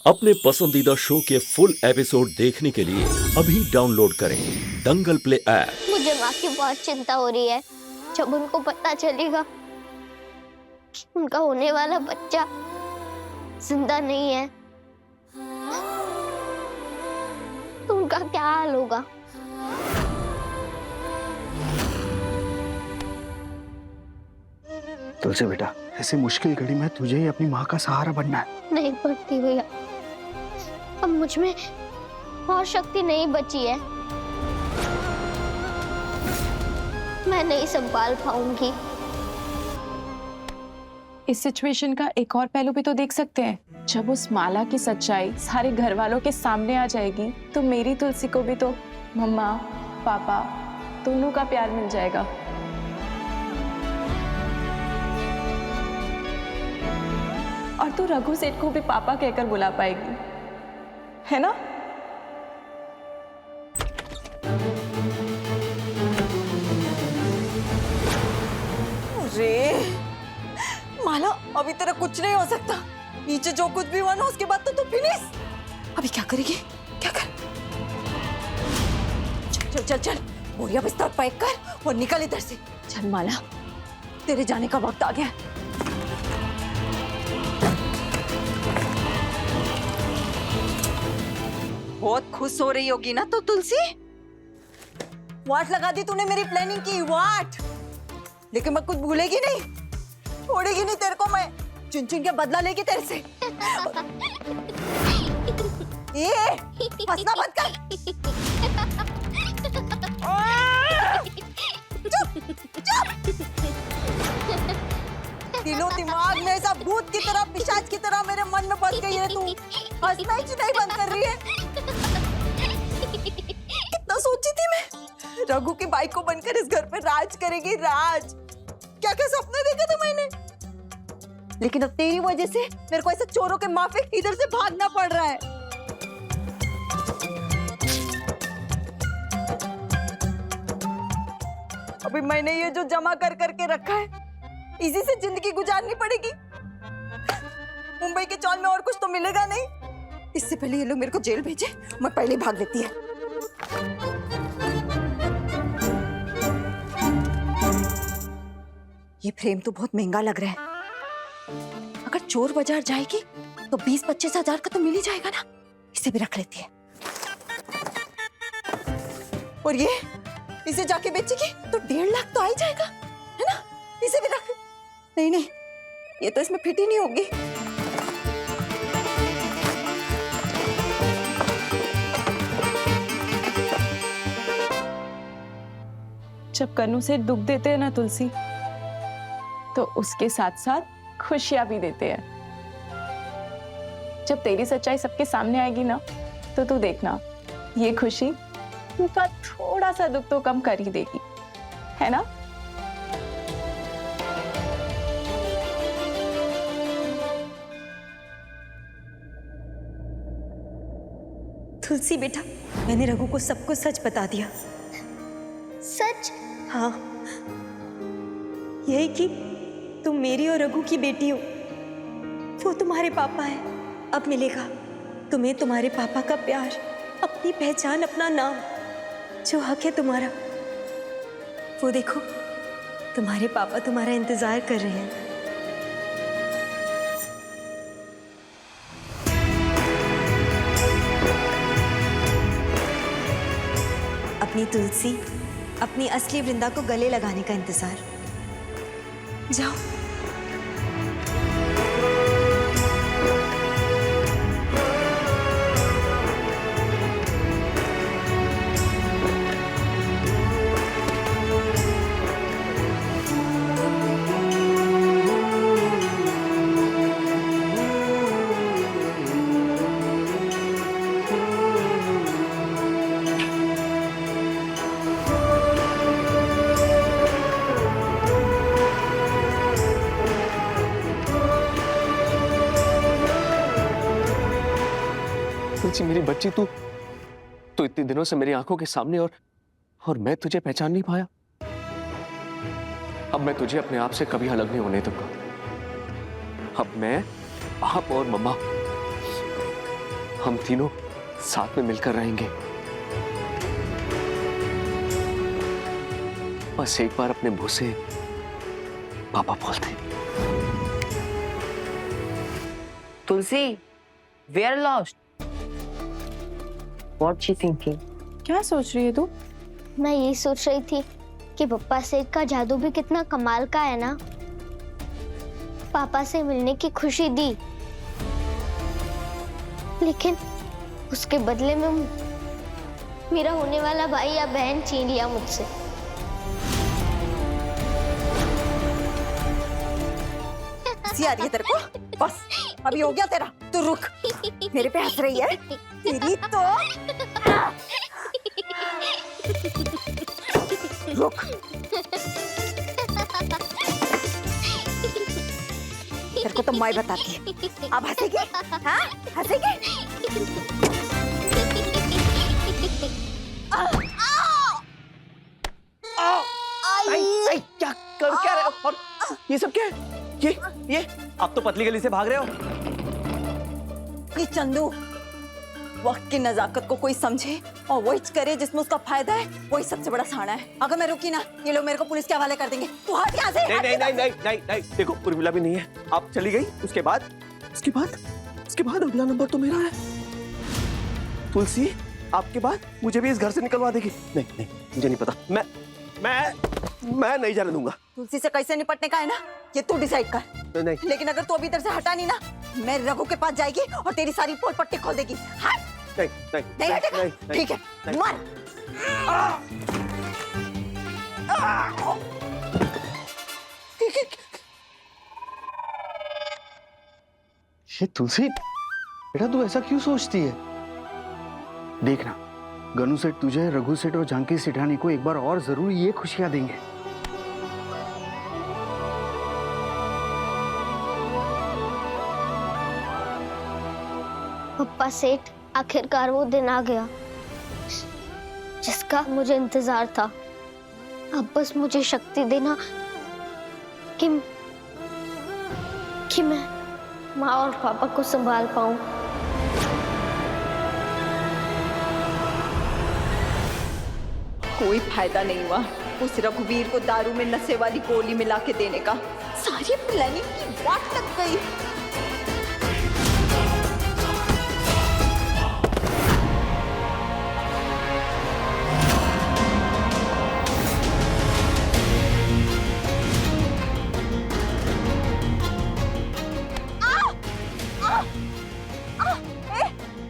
अपने पसंदीदा शो के फुल एपिसोड देखने के लिए अभी डाउनलोड करें दंगल प्ले ऐप। मुझे माँ की बहुत चिंता हो रही है। जब उनको पता चलेगा कि उनका होने वाला बच्चा जिंदा नहीं है तो उनका क्या हाल होगा। तुलसी बेटा, ऐसी मुश्किल घड़ी में तुझे ही अपनी माँ का सहारा बनना है। नहीं पड़ती भैया, अब मुझ में और शक्ति नहीं बची है। मैं नहीं संभाल पाऊंगी। इस सिचुएशन का एक और पहलू भी तो देख सकते हैं। जब उस माला की सच्चाई सारे घर वालों के सामने आ जाएगी तो मेरी तुलसी को भी तो मम्मा पापा दोनों का प्यार मिल जाएगा। और तू रघु सेठ को भी पापा कहकर बुला पाएगी, है ना? अरे माला, अभी तेरा कुछ नहीं हो सकता। नीचे जो कुछ भी हुआ ना उसके बाद तो तू फिनिश। अभी क्या करेगी? क्या कर? चल चल चल चल, बोरिया बिस्तर पैक कर और निकल इधर से। चल माला, तेरे जाने का वक्त आ गया। बहुत खुश हो रही होगी ना तो तुलसी? वाट लगा दी तूने मेरी प्लानिंग की वाट, लेकिन मैं कुछ भूलेगी नहीं, छोड़ेगी नहीं तेरे को। मैं चुन चुन के बदला लेगी तेरे से। ये हंसना बंद कर। चुप चुप। दिलो दिमाग में ऐसा भूत की तरह, पिशाच की तरह मेरे मन में बस गई है तू। हंसना ही नहीं बंद कर रही है। कितना सोची थी मैं, रघु की बाई को बनकर इस घर पे राज करेगी, राज। क्या क्या सपने देखा था मैंने, लेकिन अब तेरी वजह से मेरे को ऐसे चोरों के माफिक इधर से भागना पड़ रहा है। अभी मैंने ये जो जमा कर करके रखा है, इसी से जिंदगी गुजारनी पड़ेगी। मुंबई के चौल में और कुछ तो मिलेगा नहीं। इससे पहले ये लोग मेरे को जेल भेजे, मैं पहले ही भाग लेती है। ये फ्रेम तो बहुत महंगा लग रहा है। अगर चोर बाजार जाएगी तो 20-25 हजार का तो मिल ही जाएगा ना। इसे भी रख लेती है। और ये, इसे जाके बेचेगी तो 1.5 लाख तो आ ही जाएगा, है ना? इसे भी रख। नहीं नहीं, ये तो इसमें फिट ही नहीं होगी। जब कन्नू से दुख देते हैं ना तुलसी, तो उसके साथ साथ खुशियां भी देते हैं। जब तेरी सच्चाई सबके सामने आएगी ना, तो तू देखना, ये खुशी उनका थोड़ा सा दुख तो कम कर ही देगी, है ना? तुलसी बेटा, मैंने रघु को सब कुछ सच बता दिया। सच? हाँ, यही कि तुम मेरी और रघु की बेटी हो। वो तुम्हारे पापा है। अब मिलेगा तुम्हें तुम्हारे पापा का प्यार, अपनी पहचान, अपना नाम, जो हक है तुम्हारा। वो देखो, तुम्हारे पापा तुम्हारा इंतजार कर रहे हैं। अपनी तुलसी, अपनी असली वृंदा को गले लगाने का इंतजार। जाओ। तुलसी मेरी बच्ची, तू तो इतने दिनों से मेरी आंखों के सामने, और मैं तुझे पहचान नहीं पाया। अब मैं तुझे अपने आप से कभी अलग नहीं होने दूंगा। अब मैं, आप और मम्मा हम तीनों साथ में मिलकर रहेंगे। बस एक बार अपने मुंह से पापा बोल दे। तुलसी, we are lost. What she thinking? क्या सोच रही है तू? मैं यही सोच रही थी कि पप्पा सेठ का जादू भी कितना कमाल का है ना। पापा से मिलने की खुशी दी, लेकिन उसके बदले में मेरा होने वाला भाई या बहन छीन लिया मुझसे। हंसी आ रही है तेरे को? बस अभी हो गया तेरा, तू रुक। मेरे पे हंस रही है तेरी तो। रुक। तेरे को तो मैं बताती है। अब हंसेगी? हाँ हंसेगी? क्या कर क्या रहे हो? और ये सब क्या है? ये आप तो पतली गली से भाग रहे हो। ये चंदू, वक्त की नजाकत को कोई समझे और वही करे जिसमें उसका फायदा है, वही सबसे बड़ा साड़ा है। अगर मैं रुकी ना, ये लोग मेरे को पुलिस के हवाले कर देंगे। तू हट यहाँ से। नहीं, देखो उर्मिला भी नहीं है, आप चली गई। उसके बाद अगला नंबर तो मेरा है। तुलसी, आपके बाद मुझे भी इस घर से निकलवा देगी। नहीं, मुझे नहीं पता। मैं नहीं जाने दूंगा। तुलसी से कैसे निपटने का है ना, ये तू डिसाइड कर। नहीं। लेकिन अगर तू अभी इधर से हटा नहीं ना, मैं रघु के पास जाएगी और तेरी सारी पोल पट्टी खोल देगी। हट। नहीं हटेगा? ठीक है, मार। ये तुलसी, बेटा तू ऐसा क्यों सोचती है? देखना, गनु सेठ तुझे, रघु सेठ और जानकी सेठानी को एक बार और जरूर ये खुशियां देंगे। पप्पा सेठ, आखिरकार वो दिन आ गया जिसका मुझे इंतजार था। अब बस मुझे शक्ति देना कि मैं माँ और पापा को संभाल पाऊं। कोई फायदा नहीं हुआ उस रघुवीर को दारू में नशे वाली गोली मिला के देने का। सारी प्लानिंग की वाट लग गई।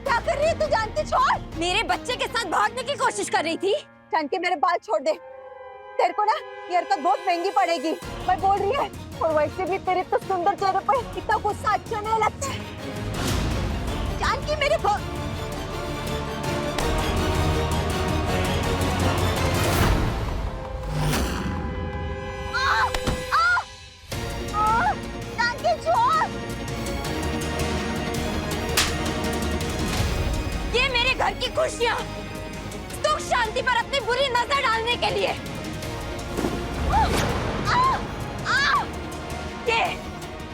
क्या कर रही है तू? जानती, छोड़। मेरे बच्चे के साथ भागने की कोशिश कर रही थी। जान के मेरे बाल छोड़ दे। तेरे को ना ये हरकत बहुत महंगी पड़ेगी, मैं बोल रही है। और वैसे भी तेरे तो सुंदर चेहरे पर इतना गुस्सा अच्छा नहीं लगता है। जान की मेरे जान की छोड़। ये मेरे घर की खुशियाँ सुख शांति पर अपनी बुरी नजर डालने के लिए। ये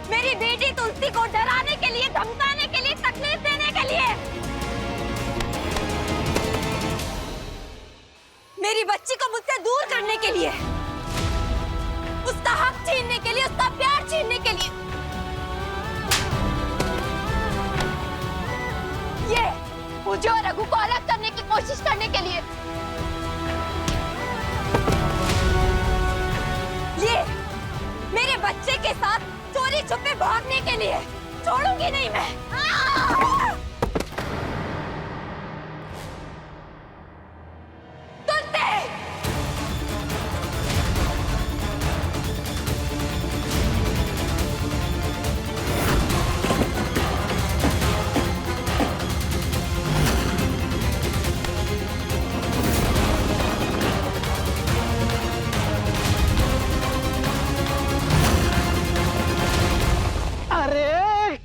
मेरी बेटी तुलसी को डराने के लिए, धमकाने के लिए, तकलीफ देने के लिए, मेरी बच्ची को मुझसे दूर करने के लिए, उसका हक छीनने के लिए, उसका प्यार छीनने के लिए। ये मुझे और रघु को अलग करने की कोशिश करने के लिए। ये मेरे बच्चे के साथ चोरी छुपे भागने के लिए। छोड़ूंगी नहीं मैं।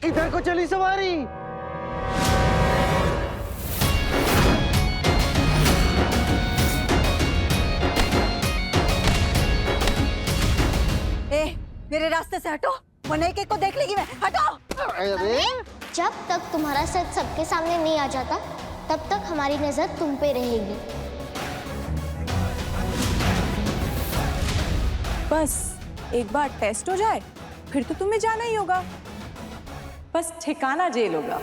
किधर को चली सवारी? मेरे रास्ते से हटो, वरना एक एक को देख लेगी मैं। हटो। अरे जब तक तुम्हारा सच सबके सामने नहीं आ जाता तब तक हमारी नजर तुम पे रहेगी। बस एक बार टेस्ट हो जाए फिर तो तुम्हें जाना ही होगा, बस ठिकाना जेल होगा।